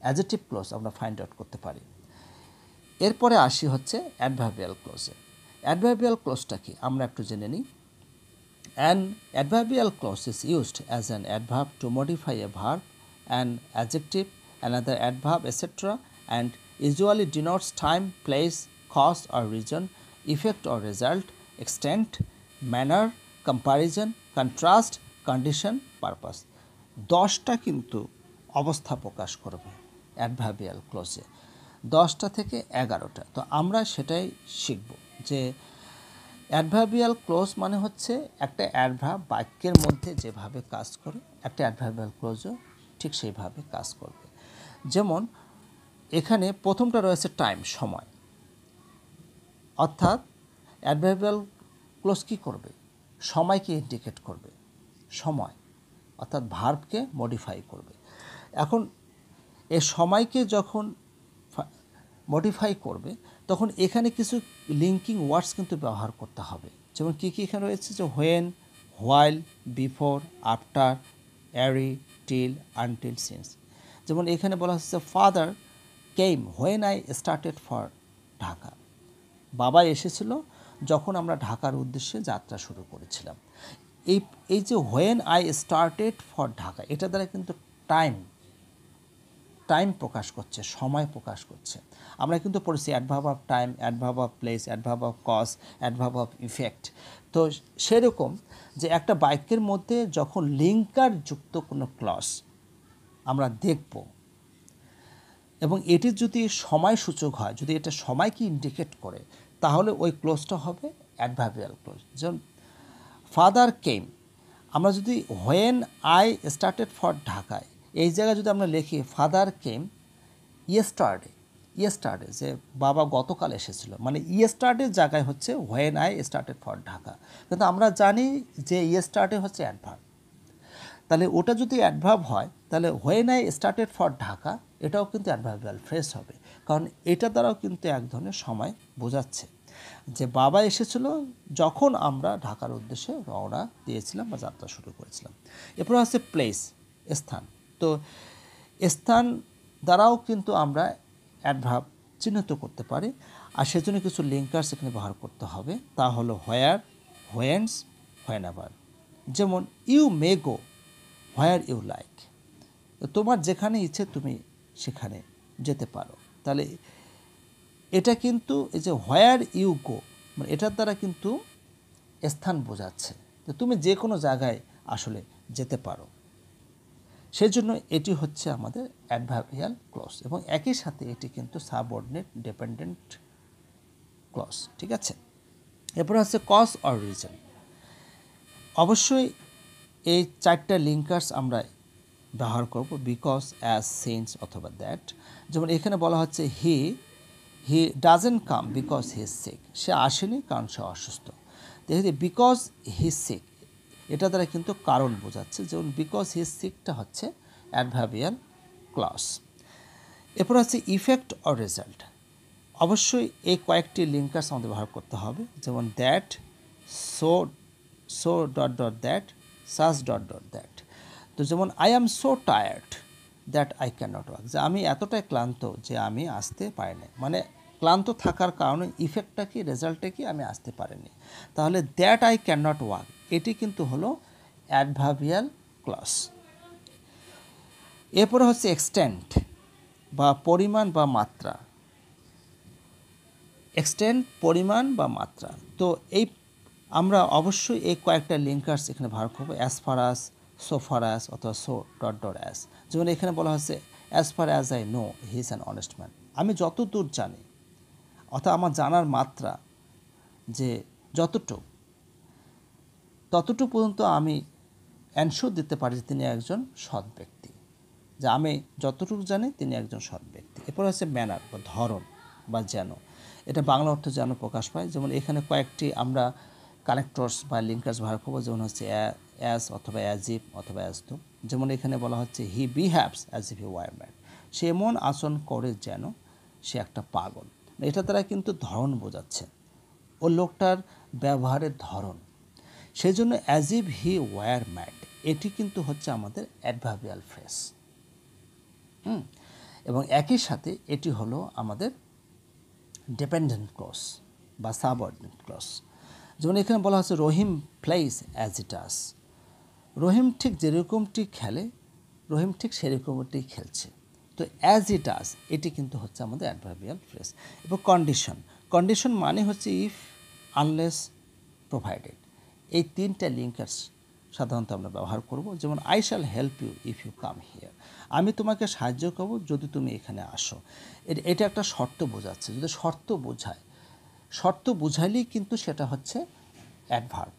অ্যাডজেক্টিভ ক্লজ আমরা ফাইন্ড আউট করতে পারি। এরপরে আসি হচ্ছে অ্যাডভার্বিয়াল ক্লজে। অ্যাডভার্বিয়াল ক্লজটা কি আমরা একটু জেনে নিই। An adverbial clause is used as an adverb to modify a verb, an adjective, another adverb, etc., and usually denotes time, place, cause or reason, effect or result, extent, manner, comparison, contrast, condition, purpose. 10টা কিন্তু অবস্থা প্রকাশ করবে adverbial ক্লজে, 10টা থেকে 11টা। তো আমরা সেটাই শিখব যে অ্যাডভার্বিয়াল ক্লোজ মানে হচ্ছে একটা অ্যাডভার্ব বাক্যের মধ্যে যেভাবে কাজ করে, একটা অ্যাডভার্বিয়াল ক্লোজও ঠিক সেইভাবে কাজ করবে। যেমন এখানে প্রথমটা রয়েছে টাইম, সময়, অর্থাৎ অ্যাডভার্বিয়াল ক্লোজ কী করবে, সময়কে ইন্ডিকেট করবে, সময় অর্থাৎ ভার্বকে মডিফাই করবে। এখন এই সময়কে যখন মডিফাই করবে তখন এখানে কিছু লিঙ্কিং ওয়ার্ডস কিন্তু ব্যবহার করতে হবে। যেমন কী কী এখানে রয়েছে, যে when, while, before, after, array, till, until, since. যেমন এখানে বলা হচ্ছে father came when I started for Dhaka, বাবা এসেছিল যখন আমরা ঢাকার উদ্দেশ্যে যাত্রা শুরু করেছিলাম। এই যে when I started for Dhaka, এটা দ্বারা কিন্তু টাইম প্রকাশ করছে, সময় প্রকাশ করছে। আমরা কিন্তু পড়েছি adverb of time, adverb of place, adverb of cause, adverb of effect. তো সেরকম যে একটা বাক্যের মধ্যে যখন লিঙ্কার যুক্ত কোনো ক্লজ আমরা দেখব এবং এটি যদি সময়সূচক হয়, যদি এটা সময়কে ইন্ডিকেট করে, তাহলে ওই ক্লোজটা হবে অ্যাডভার্বিয়াল ক্লোজ। যেমন ফাদার কেম, আমরা যদি হোয়েন আই স্টার্টেড ফর ঢাকায়, এই জায়গায় যদি আমরা লিখি ফাদার কেম ইয়েস্টারডে, যে বাবা গতকাল এসেছিল, মানে ইয়েস্টারডের জায়গায় হচ্ছে when I started for Dhaka. কিন্তু আমরা জানি যে ইয়েস্টারডে হচ্ছে অ্যাডভার্ব, তাহলে ওটা যদি অ্যাডভার্ব হয় তাহলে when I started for Dhaka এটাও কিন্তু অ্যাডভার্বিয়াল ফ্রেজ হবে, কারণ এটা দ্বারাও কিন্তু এক ধরনের সময় বোঝাচ্ছে যে বাবা এসেছিল যখন আমরা ঢাকার উদ্দেশ্যে রওনা দিয়েছিলাম বা যাত্রা শুরু করেছিলাম। এরপর হচ্ছে প্লেস, স্থান। তো স্থান দ্বারাও কিন্তু আমরা অ্যাডভার্ব চিহ্নিত করতে পারি, আর সেজন্য কিছু লিঙ্কার্স এখানে ব্যবহার করতে হবে। তা হলো হোয়ার, হোয়েন্স, হোয়েনেভার। যেমন you may go where you like, তোমার যেখানে ইচ্ছে তুমি সেখানে যেতে পারো। তাহলে এটা কিন্তু এই যে হোয়ার ইউ গো, মানে এটার দ্বারা কিন্তু স্থান বোঝাচ্ছে যে তুমি যে কোনো জায়গায় আসলে যেতে পারো। সেজন্য এটি হচ্ছে আমাদের অ্যাডভার্বিয়াল ক্লজ এবং একই সাথে এটি কিন্তু সাবঅর্ডিনেট ডিপেন্ডেন্ট ক্লজ। ঠিক আছে, এরপর হচ্ছে কজ অর রিজন। অবশ্যই এই 4টা লিঙ্কার্স আমরা ব্যবহার করব, বিকজ, অ্যাজ, সিন্স অথবা দ্যাট। যেমন এখানে বলা হচ্ছে he doesn't come because he is sick, সে আসেনি কারণ সে অসুস্থ। দেখি বিকজ হি ইজ সিক, এটা দ্বারা কিন্তু কারণ বোঝাচ্ছে, যেমন বিকজ হি ইজ সিকটা হচ্ছে অ্যাডভার্বিয়াল ক্লজ। এরপর হচ্ছে ইফেক্ট অর রেজাল্ট। অবশ্যই এই কয়েকটি লিঙ্কার্স আমাদের ব্যবহার করতে হবে, যেমন that, so so dot dot that, such dot dot that. তো যেমন I am so tired that I can not work, যে আমি এতটাই ক্লান্ত যে আমি আসতে পারিনি, মানে ক্লান্ত থাকার কারণে ইফেক্টটা কি, রেজাল্টটা কি, আমি আসতে পারিনি। তাহলে that I can not work এটি কিন্তু হলো অ্যাডভার্বিয়াল ক্লজ। এরপরে হচ্ছে এক্সটেন্ট বা পরিমাণ বা মাত্রা। এক্সটেন্ট পরিমাণ বা মাত্রা। তো এই আমরা অবশ্যই এই কয়েকটা লিঙ্কার্স এখানে ব্যবহার করবো, as far as, so far as অথবা সো ডট ডট অ্যাজ। যেমন এখানে বলা হচ্ছে as far as I know he is an honest man, আমি যতদূর জানি, অর্থাৎ আমার জানার মাত্রা যে যতটুকু, ততটুকু পর্যন্ত আমি অ্যানশিওর দিতে পারি যে তিনি একজন সৎ ব্যক্তি, যে আমি যতটুকু জানি তিনি একজন সৎ ব্যক্তি। এরপর হচ্ছে ম্যানার বা ধরন বা যেন, এটা বাংলা অর্থ যেন প্রকাশ পায়। যেমন এখানে কয়েকটি আমরা কানেক্টরস বা লিঙ্কার্স ব্যবহার করবো, যেমন হচ্ছে অ্যাজ অথবা অ্যাজ ইফ অথবা অ্যাজ তো। যেমন এখানে বলা হচ্ছে he behaves as if he were mad, সে এমন আচরণ করে যেন সে একটা পাগল। এটা দ্বারা কিন্তু ধরন বোঝাচ্ছে, ও লোকটার ব্যবহারের ধরন। সেই জন্য as if he were mad এটি কিন্তু হচ্ছে আমাদের অ্যাডভার্বিয়াল ফ্রেজ। এবং একই সাথে এটি হলো আমাদের ডিপেন্ডেন্ট ক্লজ বা সাবঅর্ডিনেট ক্লজ। যেমন এখানে বলা হচ্ছে রহিম প্লেস অ্যাজ ইট আস, রহিম ঠিক যেরকমটি খেলে, রহিম ঠিক সেরকমটি খেলছে। তো অ্যাজ ইট আস এটি কিন্তু হচ্ছে আমাদের অ্যাডভার্বিয়াল ফ্রেজ। এবং কন্ডিশন, কন্ডিশন মানে হচ্ছে ইফ, আনলেস, প্রোভাইডেড। এই 3টা লিঙ্কার্স সাধারণত আমরা ব্যবহার করব। যেমন I shall help you if you come here, আমি তোমাকে সাহায্য করব যদি তুমি এখানে আসো। এটা একটা শর্ত বোঝাচ্ছে, যদি শর্ত বোঝায়, শর্ত বোঝাইলেই কিন্তু সেটা হচ্ছে অ্যাডভার্ব।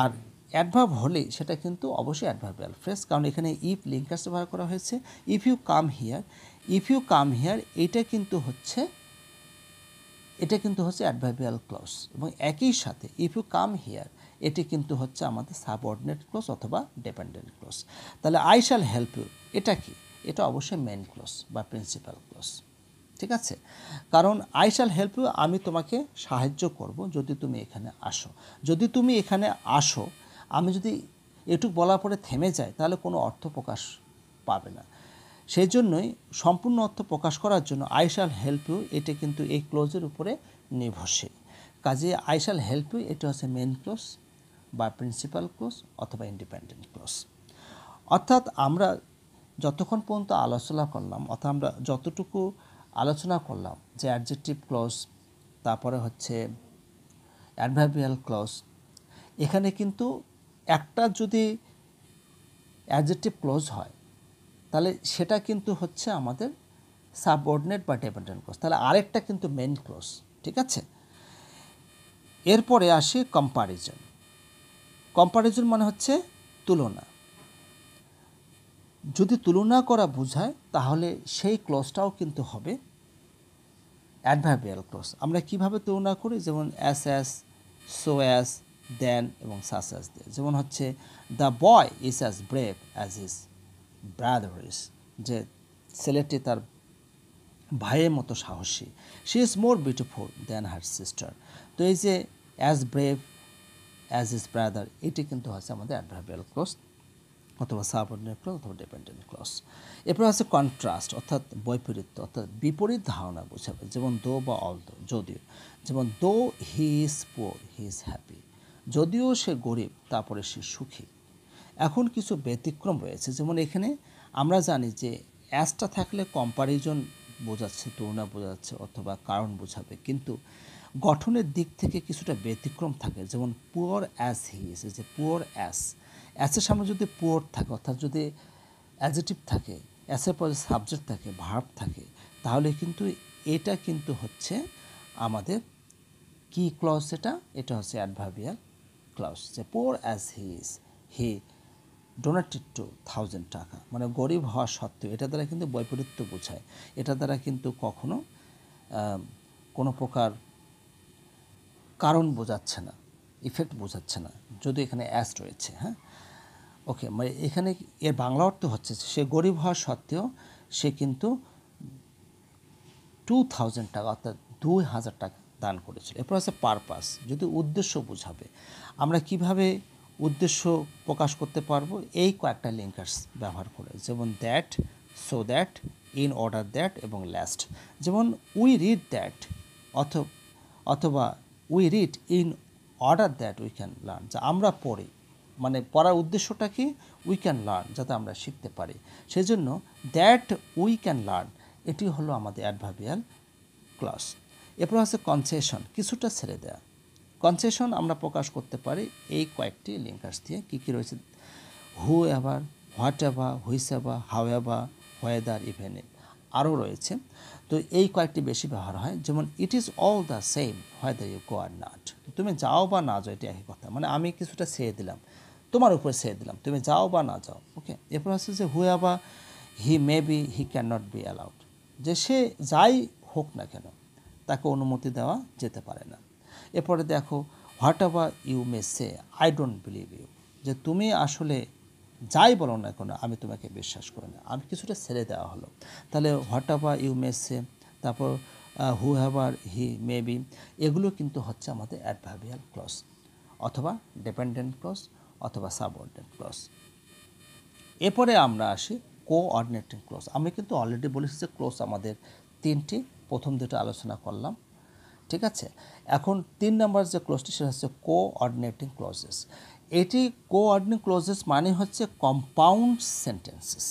আর অ্যাডভার্ব হলে সেটা কিন্তু অবশ্যই অ্যাডভার্বিয়াল ফ্রেজ, কারণ এখানে ইফ লিঙ্কার্স ব্যবহার করা হয়েছে। If you come here, if you come here এটা কিন্তু হচ্ছে অ্যাডভার্বিয়াল ক্লজ। এবং একই সাথে ইফ ইউ কাম হিয়ার এটি কিন্তু হচ্ছে আমাদের সাবঅর্ডিনেট ক্লজ অথবা ডিপেন্ডেন্ট ক্লজ। তাহলে আই শ্যাল হেল্প ইউ এটা কি, এটা অবশ্যই মেইন ক্লজ বা প্রিন্সিপাল ক্লজ। ঠিক আছে, কারণ আই শ্যাল হেল্প ইউ আমি তোমাকে সাহায্য করব যদি তুমি এখানে আসো। যদি তুমি এখানে আসো, আমি যদি এটুকু বলার পরে থেমে যাই তাহলে কোনো অর্থ প্রকাশ পাবে না। সেই জন্যই সম্পূর্ণ অর্থ প্রকাশ করার জন্য আই শ্যাল হেল্প ইউ এটা কিন্তু এই ক্লোজের উপরে নির্ভরশীল। কাজে আই শ্যাল হেল্প ইউ এটা হচ্ছে মেইন ক্লোজ বা প্রিন্সিপাল ক্লোজ অথবা ইন্ডিপেন্ডেন্ট ক্লোজ। অর্থাৎ আমরা যতক্ষণ পর্যন্ত আলোচনা করলাম, অর্থাৎ আমরা যতটুকু আলোচনা করলাম যে অ্যাডজেক্টিভ ক্লজ, তারপরে হচ্ছে অ্যাডভার্বিয়াল ক্লজ, এখানে কিন্তু একটা যদি অ্যাডজেক্টিভ ক্লজ হয় তাহলে সেটা কিন্তু হচ্ছে আমাদের সাবঅর্ডিনেট বা ডিপেন্ডেন্ট ক্লজ, তাহলে আরেকটা কিন্তু মেইন ক্লজ। ঠিক আছে, এরপরে আসি কম্পারিজন। কম্পারিজন মানে হচ্ছে তুলনা। যদি তুলনা করা বোঝায় তাহলে সেই ক্লজটাও কিন্তু হবে অ্যাডভার্বিয়াল ক্লজ। আমরা কিভাবে তুলনা করি, যেমন অ্যাস, সো অ্যাস, দেন এবং সাস অ্যাস দিয়ে। যেমন হচ্ছে the boy is as brave as his brother is, যে ছেলেটি তার ভাইয়ের মতো সাহসী। She is more beautiful than her sister. তো এই যে as brave as his brother এটি কিন্তু হচ্ছে আমাদের অ্যাডভার্বিয়াল ক্লজ অথবা সাবঅর্ডিনেট ক্লজ অথবা ডিপেন্ডেন্ট ক্লজ। এরপর আছে কন্ট্রাস্ট অর্থাৎ বৈপরীত্য, অর্থাৎ বিপরীত ধারণা বোঝাবে। যেমন দো বা অল দো, যদিও। যেমন দো he is poor he is happy, যদিও সে গরিব তারপরে সে সুখী। এখন কিছু ব্যতিক্রম রয়েছে, যেমন এখানে আমরা জানি যে অ্যাসটা থাকলে কম্প্যারিজন বোঝাচ্ছে, তুলনা বোঝাচ্ছে অথবা কারণ বোঝাবে, কিন্তু গঠনের দিক থেকে কিছুটা ব্যতিক্রম থাকে। যেমন পুয়ার অ্যাজ হি ইজ, যে পুয়ার অ্যাসের সামনে যদি পুয়ার থাকে, অর্থাৎ যদি অ্যাডজেক্টিভ থাকে, অ্যাসের পরে সাবজেক্ট থাকে, ভার্ব থাকে, তাহলে কিন্তু এটা কিন্তু হচ্ছে আমাদের কি ক্লজ, এটা হচ্ছে অ্যাডভার্বিয়াল ক্লজ। যে poor as he is, he donated to 1000 টাকা, মানে গরিব হওয়া সত্ত্বেও, এটা দ্বারা কিন্তু বৈপরীত্য বোঝায়। এটা দ্বারা কিন্তু কখনো কোনো প্রকার কারণ বোঝাচ্ছে না, ইফেক্ট বোঝাচ্ছে না, যদি এখানে অ্যাস রয়েছে। হ্যাঁ, ওকে, মানে এখানে এর বাংলা অর্থ হচ্ছে সে গরিব হওয়া সত্ত্বেও সে কিন্তু 2000 টাকা, অর্থাৎ 2000 টাকা দান করেছিল। এরপর আছে পারপাস, যদি উদ্দেশ্য বোঝাবে। আমরা কিভাবে উদ্দেশ্য প্রকাশ করতে পারবো? এই কয়েকটা লিঙ্কার্স ব্যবহার করে, যেমন that, so that, in order that এবং লাস্ট। যেমন উই রিড দ্যাট, অথবা we read in order that we can learn, যা আমরা পড়ি, মানে পড়ার উদ্দেশ্যটা কি? উই ক্যান লার্ন, যাতে আমরা শিখতে পারি। সেই জন্য দ্যাট উই ক্যান লার্ন, এটি হলো আমাদের অ্যাডভার্বিয়াল ক্লজ। এরপর আছে কনসেশন, কিছুটা ছেড়ে দেওয়া। কনসেশন আমরা প্রকাশ করতে পারি এই কয়েকটি লিঙ্কার্স দিয়ে। কী কী রয়েছে? Whoever, whatever, whichever, however, whether, even if, আরও রয়েছে। তো এই কয়েকটি বেশি ব্যবহার হয়। যেমন it is all the same whether you go or not, তুমি যাও বা না যাও, এটি একই কথা। মানে আমি কিছুটা ছেড়ে দিলাম, তোমার উপরে ছেড়ে দিলাম, তুমি যাও বা না যাও। ওকে, এরপর হচ্ছে যে হু ever he may be, he can not be allowed, যে সে যাই হোক না কেন তাকে অনুমতি দেওয়া যেতে পারে না। এরপরে দেখো whatever you may say I don't believe you, যে তুমি আসলে যাই বলো না কেন আমি তোমাকে বিশ্বাস করি না, আমি কিছুটা ছেড়ে দেওয়া হলো। তাহলে হোয়াট এভার ইউ মে সে, তারপর হু এভার হি মে বি, এগুলো কিন্তু হচ্ছে আমাদের অ্যাডভার্বিয়াল ক্লজ, অথবা ডিপেন্ডেন্ট ক্লজ, অথবা সাবঅর্ডিনেট ক্লজ। এরপরে আমরা আসি কোঅর্ডিনেটিং ক্লজ। আমি কিন্তু অলরেডি বলেছি যে ক্লজ আমাদের তিনটি, প্রথম দুটো আলোচনা করলাম, ঠিক আছে। এখন 3 নম্বর যে ক্লজটি, সেটা হচ্ছে কোঅর্ডিনেটিং ক্লজেস। এটি কোঅর্ডিনেটিং ক্লজেস মানে হচ্ছে কম্পাউন্ড সেন্টেন্সেস।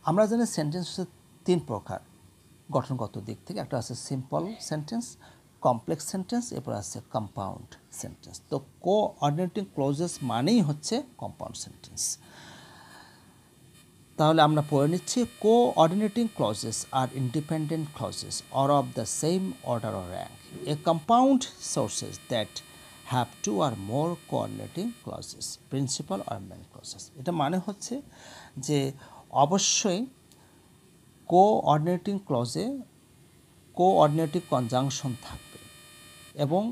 আমরা জানি সেন্টেন্স হচ্ছে 3 প্রকার গঠনগত দিক থেকে। একটা আছে সিম্পল সেন্টেন্স, কমপ্লেক্স সেন্টেন্স, এরপর আছে কম্পাউন্ড সেন্টেন্স। তো কোঅর্ডিনেটিং ক্লজেস মানেই হচ্ছে কম্পাউন্ড সেন্টেন্স। তাহলে আমরা পড়ে নিচ্ছি, coordinating clauses are independent clauses or of the same order or rank, a compound sources that have two or more coordinating clauses, principal or main clauses. এটা মানে হচ্ছে যে অবশ্যই কোঅর্ডিনেটিং ক্লজে কোঅর্ডিনেটিং কনজাংশন থাকবে, এবং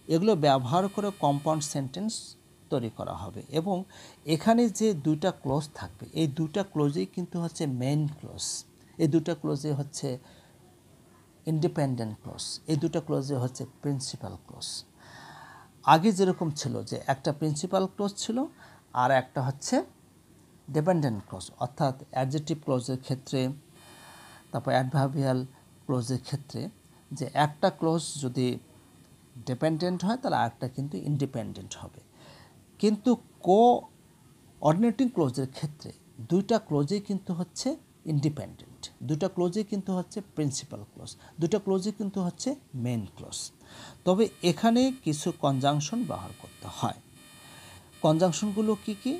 এগুলো ব্যবহার করে কম্পাউন্ড সেন্টেন্স তৈরি করা হবে। এবং এখানে যে দুইটা ক্লজ থাকবে, এই দুইটা ক্লজেই কিন্তু হচ্ছে মেইন ক্লজ, এই দুইটা ক্লজে হচ্ছে ইন্ডিপেন্ডেন্ট ক্লজ, এই দুটো ক্লজে হচ্ছে প্রিন্সিপাল ক্লজ। আগে যেরকম ছিল যে একটা প্রিন্সিপাল ক্লজ ছিল আর একটা হচ্ছে ডিপেন্ডেন্ট ক্লজ, অর্থাৎ অ্যাডজেক্টিভ ক্লজের ক্ষেত্রে, তারপর অ্যাডভার্বিয়াল ক্লজের ক্ষেত্রে, যে একটা ক্লজ যদি ডিপেন্ডেন্ট হয় তাহলে আরেকটা কিন্তু ইন্ডিপেন্ডেন্ট হবে। কিন্তু কোঅর্ডিনেটিং ক্লজের ক্ষেত্রে দুইটা ক্লজেই কিন্তু হচ্ছে ইন্ডিপেন্ডেন্ট, দুইটা ক্লজেই কিন্তু হচ্ছে প্রিন্সিপাল ক্লজ, দুইটা ক্লজেই কিন্তু হচ্ছে মেইন ক্লজ। তবে এখানে কিছু কনজাংশন ব্যবহার করতে হয়। কনজাংশনগুলো কি কি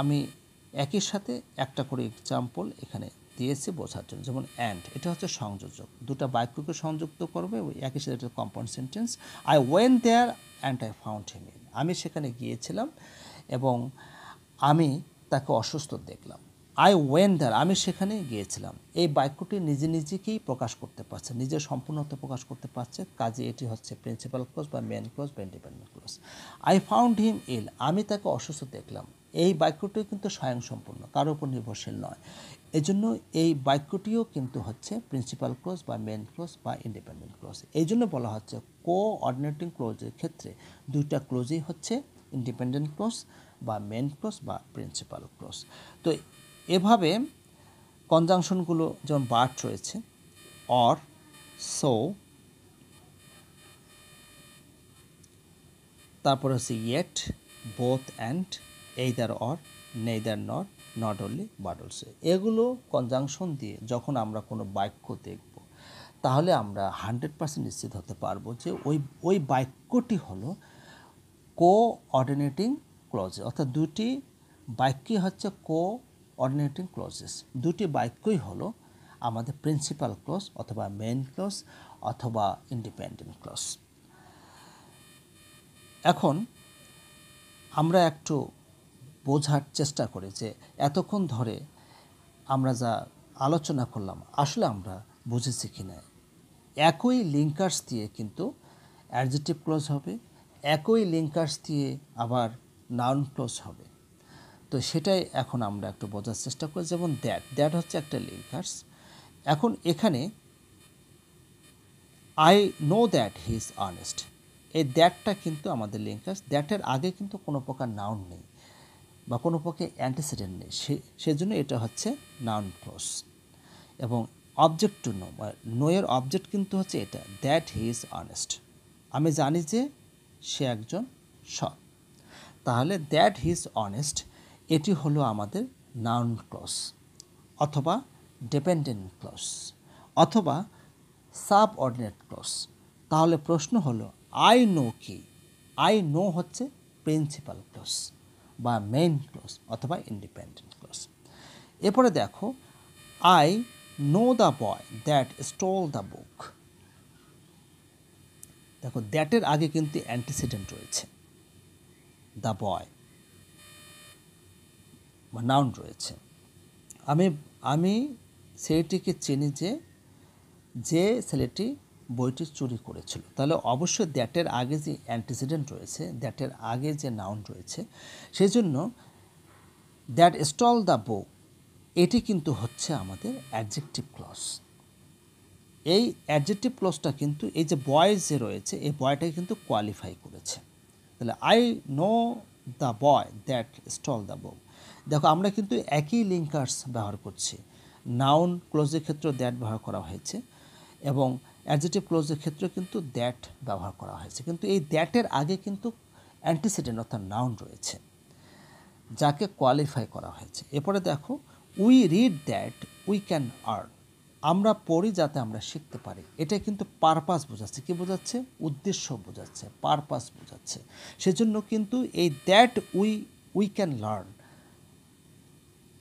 আমি একই সাথে একটা করে এক্সাম্পল এখানে দিয়েছি বোঝার জন্য। যেমন অ্যান্ড, এটা হচ্ছে সংযোজক, দুটা বাক্যকে সংযুক্ত করবে, ওই একই সাথে একটা compound sentence. I went there and I found him in, আমি সেখানে গিয়েছিলাম এবং আমি তাকে অসুস্থ দেখলাম। আই ওয়েন্ট দেয়ার, আমি সেখানে গিয়েছিলাম, এই বাক্যটি নিজে নিজেকেই প্রকাশ করতে পারছে, নিজের সম্পূর্ণতা প্রকাশ করতে পারছে, কাজে এটি হচ্ছে প্রিন্সিপাল ক্লজ বা মেন ক্লজ বা independent clause. I found him ill, আমি তাকে অসুস্থ দেখলাম, এই বাক্যটি কিন্তু স্বয়ংসম্পূর্ণ, কারোর উপর নির্ভরশীল নয়। এজন্য এই বাক্যটিও কিন্তু হচ্ছে প্রিন্সিপাল ক্লজ বা মেন ক্লজ বা ইন্ডিপেন্ডেন্ট ক্লজ। এই জন্য বলা হচ্ছে কোঅর্ডিনেটিং ক্লজের ক্ষেত্রে দুইটা ক্লজই হচ্ছে ইন্ডিপেন্ডেন্ট ক্লজ বা মেন ক্লজ বা প্রিন্সিপাল ক্লজ। তো এভাবে কনজাংশনগুলো যেমন বার্ট রয়েছে, অর, সো, তারপর হচ্ছে yet, both and, either or, neither not, not only but also. এগুলো কনজাংশন দিয়ে যখন আমরা কোনো বাক্য দেখব তাহলে আমরা 100% নিশ্চিত হতে পারবো যে ওই বাক্যটি হলো কোঅর্ডিনেটিং ক্লজেস, অর্থাৎ দুটি বাক্যই হচ্ছে কোঅর্ডিনেটিং ক্লজেস। দুটি বাক্যই হলো আমাদের প্রিন্সিপাল ক্লজ অথবা মেইন ক্লজ অথবা ইন্ডিপেন্ডেন্ট ক্লজ। এখন আমরা একটু বোঝার চেষ্টা করি যে এতক্ষণ ধরে আমরা যা আলোচনা করলাম আসলে আমরা বুঝেছি কি না। একই লিঙ্কার্স দিয়ে কিন্তু অ্যাডজেক্টিভ ক্লজ হবে, একই লিঙ্কার্স দিয়ে আবার নাউন ক্লজ হবে। তো সেটাই এখন আমরা একটু বোঝার চেষ্টা করি। যেমন দ্যাট হচ্ছে একটা লিঙ্কার্স। এখন এখানে I know that he is honest, এই দ্যাটটা কিন্তু আমাদের লিঙ্কার্স। দ্যাটের আগে কিন্তু কোনো প্রকার নাউন নেই বা কোনো প্রকার অ্যান্টিসিডেন্ট নেই, সেজন্য এটা হচ্ছে নাউন ক্লজ। এবং অবজেক্ট টু নো বা নো এর অবজেক্ট কিন্তু হচ্ছে এটা, দ্যাট হি ইজ অনেস্ট, আমি জানি যে সে একজন সৎ। তাহলে দ্যাট হি ইজ অনেস্ট এটি হলো আমাদের নাউন ক্লজ অথবা ডিপেন্ডেন্ট ক্লজ অথবা সাবঅর্ডিনেট ক্লজ। তাহলে প্রশ্ন হলো আই নো কি? আই নো হচ্ছে প্রিন্সিপাল ক্লজ বা মেইন ক্লজ অথবা ইন্ডিপেন্ডেন্ট ক্লজ। এরপরে দেখো I know the boy that stole the book. দেখো দ্যাটের আগে কিন্তু অ্যান্টিসিডেন্ট রয়েছে, দ্য বয় বা নাউন রয়েছে। আমি সেইটিকে চিনি যে ছেলেটি বইটি চুরি করেছিল। তাহলে অবশ্যই দ্যাটের আগে যে অ্যান্টিসিডেন্ট রয়েছে, দ্যাটের আগে যে নাউন রয়েছে, সেই জন্য দ্যাট স্টল দ্য বুক এটি কিন্তু হচ্ছে আমাদের অ্যাডজেক্টিভ ক্লজ। এই অ্যাডজেক্টিভ ক্লজটা কিন্তু এই যে বয় যে রয়েছে এই বয়টাকে কিন্তু কোয়ালিফাই করেছে। তাহলে I know the boy that stole the book. দেখো আমরা কিন্তু একই লিঙ্কার্স ব্যবহার করছি। নাউন ক্লোজের ক্ষেত্রে দ্যাট ব্যবহার করা হয়েছে এবং অ্যাডজেক্টিভ ক্লোজের ক্ষেত্রে কিন্তু দ্যাট ব্যবহার করা হয়েছে, কিন্তু এই দ্যাটের আগে কিন্তু অ্যান্টিসিডেন্ট অর্থাৎ নাউন রয়েছে যাকে কোয়ালিফাই করা হয়েছে। এরপরে দেখো we read that we can earn, আমরা পড়ি যাতে আমরা শিখতে পারি। এটা কিন্তু পারপাস বোঝাচ্ছে। কি বোঝাচ্ছে? উদ্দেশ্য বোঝাচ্ছে, পারপাস বোঝাচ্ছে। সেজন্য কিন্তু এই দ্যাট উই ক্যান লার্ন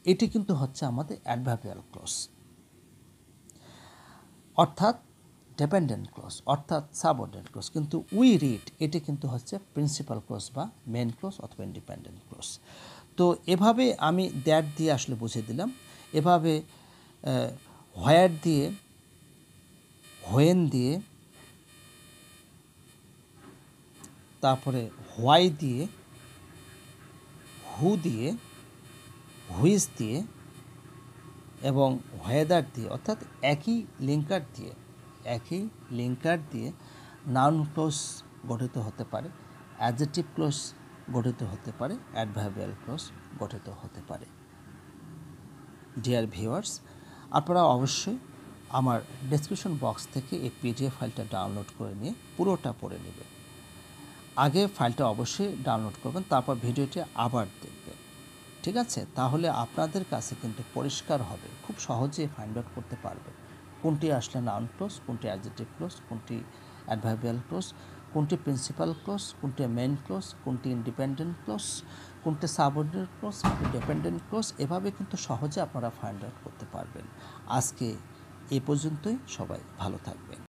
এটি কিন্তু হচ্ছে আমাদের অ্যাডভার্বিয়াল ক্লজ অর্থাৎ ডিপেন্ডেন্ট ক্লজ অর্থাৎ সাবঅর্ডিনেট ক্লজ। কিন্তু উই রিড এটি কিন্তু হচ্ছে প্রিন্সিপাল ক্লজ বা মেন ক্লজ অথবা ইন্ডিপেন্ডেন্ট ক্লজ। তো এভাবে আমি দ্যাট দিয়ে আসলে বুঝিয়ে দিলাম। এভাবে হোয়ার দিয়ে, হোয়েন দিয়ে, তারপরে হোয়াই দিয়ে, হু দিয়ে, হুইচ দিয়ে এবং হোয়েদার দিয়ে, অর্থাৎ একই লিঙ্কার দিয়ে নাউন ক্লজ গঠিত হতে পারে, অ্যাডজেক্টিভ ক্লজ গঠিত হতে পারে, অ্যাডভার্বিয়াল ক্লজ গঠিত হতে পারে। ডিয়ার ভিউয়ার্স, আপনারা অবশ্যই আমার ডেসক্রিপশন বক্স থেকে এই পিডিএফ ফাইলটা ডাউনলোড করে নিয়ে পুরোটা পড়ে নেবেন। আগে ফাইলটা অবশ্যই ডাউনলোড করবেন, তারপর ভিডিওটি আবার দেখবেন। ঠিক আছে? তাহলে আপনাদের কাছে কিন্তু পরিষ্কার হবে, খুব সহজেই ফাইন্ড আউট করতে পারবেন কোনটি আসলে নাউন ক্লজ, কোনটি অ্যাডজেক্টিভ ক্লজ, কোনটি অ্যাডভার্বিয়াল ক্লজ, কোনটি প্রিন্সিপাল ক্লজ, কোনটি মেইন ক্লজ, কোনটি ইন্ডিপেন্ডেন্ট ক্লজ, কোনটি সাবঅর্ডিনেট ক্লজ, কোনটি ডিপেন্ডেন্ট ক্লজ। এভাবে কিন্তু সহজে আপনারা ফাইন্ড আউট করতে পারবেন। আজকে এই পর্যন্তই, সবাই ভালো থাকবেন।